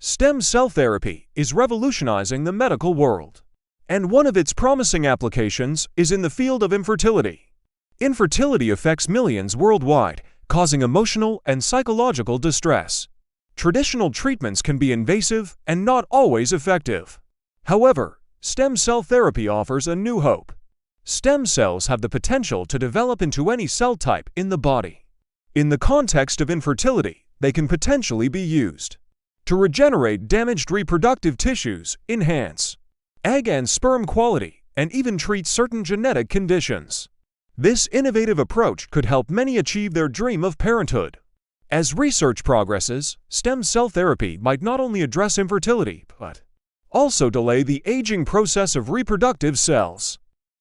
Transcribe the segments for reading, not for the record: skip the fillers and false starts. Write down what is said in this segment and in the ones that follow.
Stem cell therapy is revolutionizing the medical world, and one of its promising applications is in the field of infertility. Infertility affects millions worldwide, causing emotional and psychological distress. Traditional treatments can be invasive and not always effective. However, stem cell therapy offers a new hope. Stem cells have the potential to develop into any cell type in the body. In the context of infertility, they can potentially be used to regenerate damaged reproductive tissues, enhance egg and sperm quality, and even treat certain genetic conditions. This innovative approach could help many achieve their dream of parenthood. As research progresses, stem cell therapy might not only address infertility, but also delay the aging process of reproductive cells,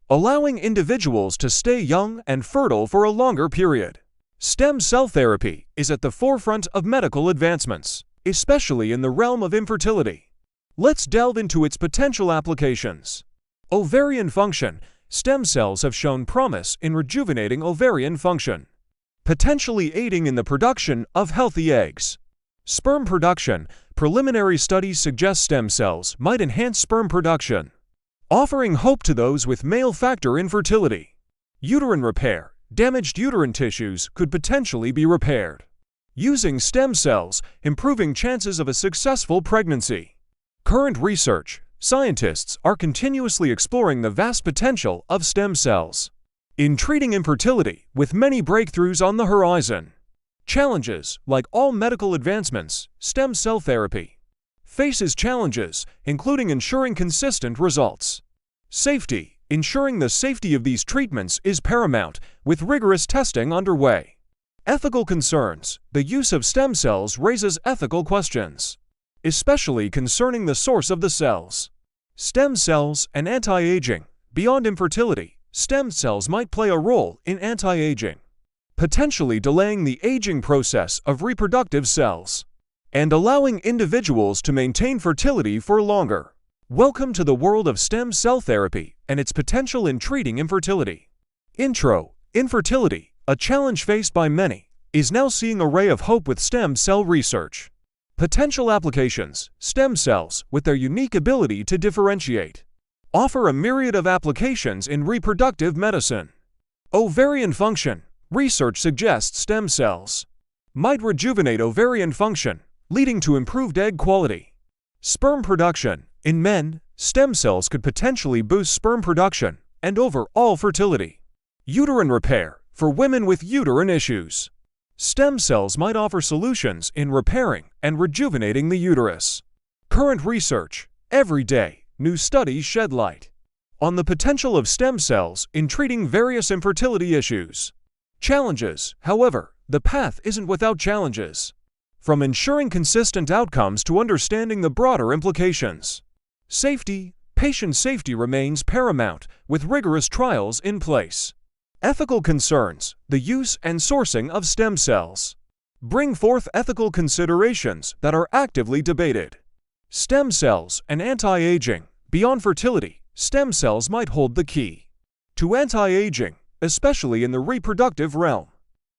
allowing individuals to stay young and fertile for a longer period. Stem cell therapy is at the forefront of medical advancements, especially in the realm of infertility. Let's delve into its potential applications. Ovarian function. Stem cells have shown promise in rejuvenating ovarian function, potentially aiding in the production of healthy eggs. Sperm production. Preliminary studies suggest stem cells might enhance sperm production, offering hope to those with male factor infertility. Uterine repair. Damaged uterine tissues could potentially be repaired using stem cells, improving chances of a successful pregnancy. Current research. Scientists are continuously exploring the vast potential of stem cells in treating infertility, with many breakthroughs on the horizon. Challenges. Like all medical advancements, stem cell therapy faces challenges, including ensuring consistent results. Safety. Ensuring the safety of these treatments is paramount, with rigorous testing underway. Ethical concerns. The use of stem cells raises ethical questions, especially concerning the source of the cells. Stem cells and anti-aging. Beyond infertility, stem cells might play a role in anti-aging, potentially delaying the aging process of reproductive cells and allowing individuals to maintain fertility for longer. Welcome to the world of stem cell therapy and its potential in treating infertility. Intro. Infertility, a challenge faced by many, is now seeing a ray of hope with stem cell research. Potential applications. Stem cells, with their unique ability to differentiate, offer a myriad of applications in reproductive medicine. Ovarian function. Research suggests stem cells might rejuvenate ovarian function, leading to improved egg quality. Sperm production. In men, stem cells could potentially boost sperm production and overall fertility. Uterine repair. For women with uterine issues, stem cells might offer solutions in repairing and rejuvenating the uterus. Current research. Every day, new studies shed light on the potential of stem cells in treating various infertility issues. Challenges. However, the path isn't without challenges. From ensuring consistent outcomes to understanding the broader implications. Safety. Patient safety remains paramount, with rigorous trials in place. Ethical concerns. The use and sourcing of stem cells bring forth ethical considerations that are actively debated. Stem cells and anti-aging. Beyond fertility, stem cells might hold the key to anti-aging, especially in the reproductive realm.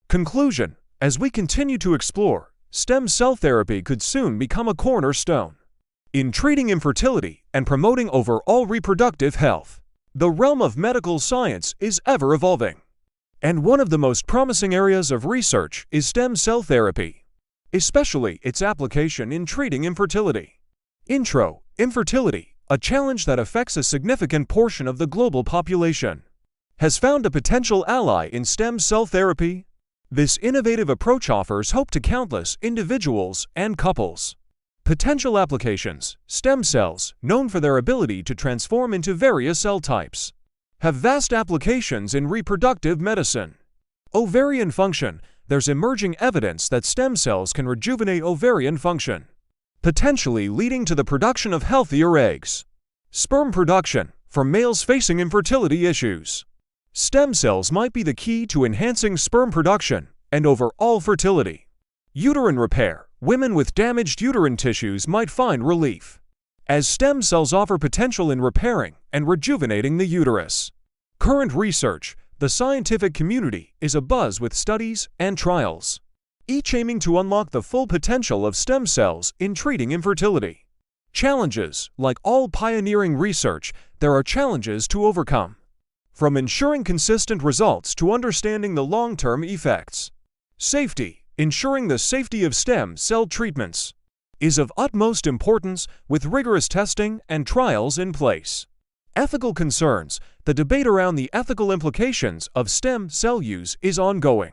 Conclusion. As we continue to explore, stem cell therapy could soon become a cornerstone in treating infertility and promoting overall reproductive health. The realm of medical science is ever evolving, and one of the most promising areas of research is stem cell therapy, especially its application in treating infertility. Intro. Infertility, a challenge that affects a significant portion of the global population, has found a potential ally in stem cell therapy. This innovative approach offers hope to countless individuals and couples. Potential applications. Stem cells, known for their ability to transform into various cell types, have vast applications in reproductive medicine. Ovarian function. There's emerging evidence that stem cells can rejuvenate ovarian function, potentially leading to the production of healthier eggs. Sperm production. For males facing infertility issues, stem cells might be the key to enhancing sperm production and overall fertility. Uterine repair. Women with damaged uterine tissues might find relief, as stem cells offer potential in repairing and rejuvenating the uterus. Current research. The scientific community is abuzz with studies and trials each aiming to unlock the full potential of stem cells in treating infertility. Challenges. Like all pioneering research, there are challenges to overcome. From ensuring consistent results to understanding the long-term effects. Safety. Ensuring the safety of stem cell treatments is of utmost importance with rigorous testing and trials in place. Ethical concerns. The debate around the ethical implications of stem cell use is ongoing,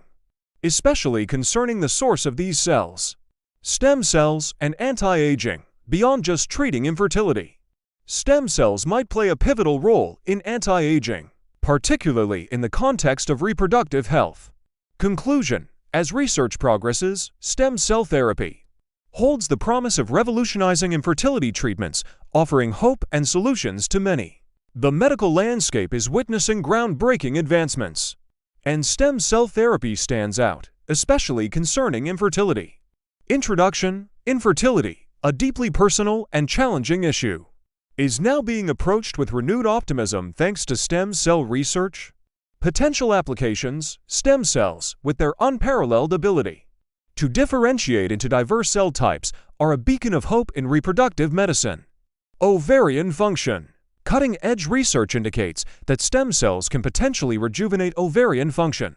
especially concerning the source of these cells. Stem cells and anti-aging. Beyond just treating infertility, stem cells might play a pivotal role in anti-aging, particularly in the context of reproductive health. Conclusion. As research progresses, stem cell therapy holds the promise of revolutionizing infertility treatments, offering hope and solutions to many. The medical landscape is witnessing groundbreaking advancements, and stem cell therapy stands out, especially concerning infertility. Introduction. Infertility, a deeply personal and challenging issue, is now being approached with renewed optimism thanks to stem cell research. Potential applications. Stem cells, with their unparalleled ability to differentiate into diverse cell types, are a beacon of hope in reproductive medicine. Ovarian function. Cutting-edge research indicates that stem cells can potentially rejuvenate ovarian function,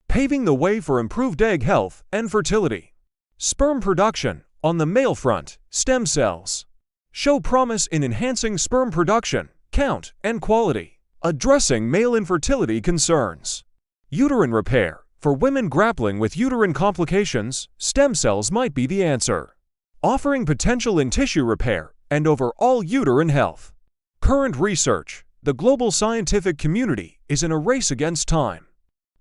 paving the way for improved egg health and fertility. Sperm production. On the male front, stem cells show promise in enhancing sperm production, count, and quality, addressing male infertility concerns. Uterine repair. For women grappling with uterine complications, stem cells might be the answer, offering potential in tissue repair and overall uterine health. Current research. The global scientific community is in a race against time,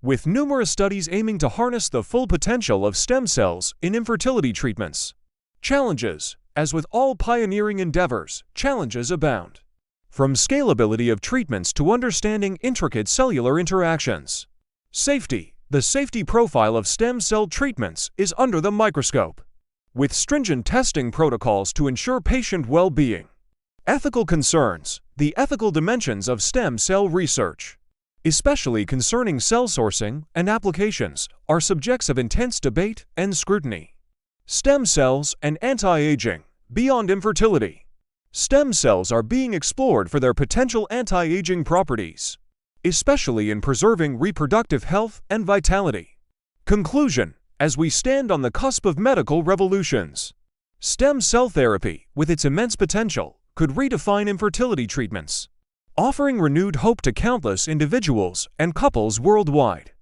with numerous studies aiming to harness the full potential of stem cells in infertility treatments. Challenges. As with all pioneering endeavors, challenges abound. From scalability of treatments to understanding intricate cellular interactions. Safety. The safety profile of stem cell treatments is under the microscope, with stringent testing protocols to ensure patient well-being. Ethical concerns. The ethical dimensions of stem cell research, especially concerning cell sourcing and applications, are subjects of intense debate and scrutiny. Stem cells and anti-aging. Beyond infertility, stem cells are being explored for their potential anti-aging properties, especially in preserving reproductive health and vitality. Conclusion. As we stand on the cusp of medical revolutions, stem cell therapy, with its immense potential, could redefine infertility treatments, offering renewed hope to countless individuals and couples worldwide.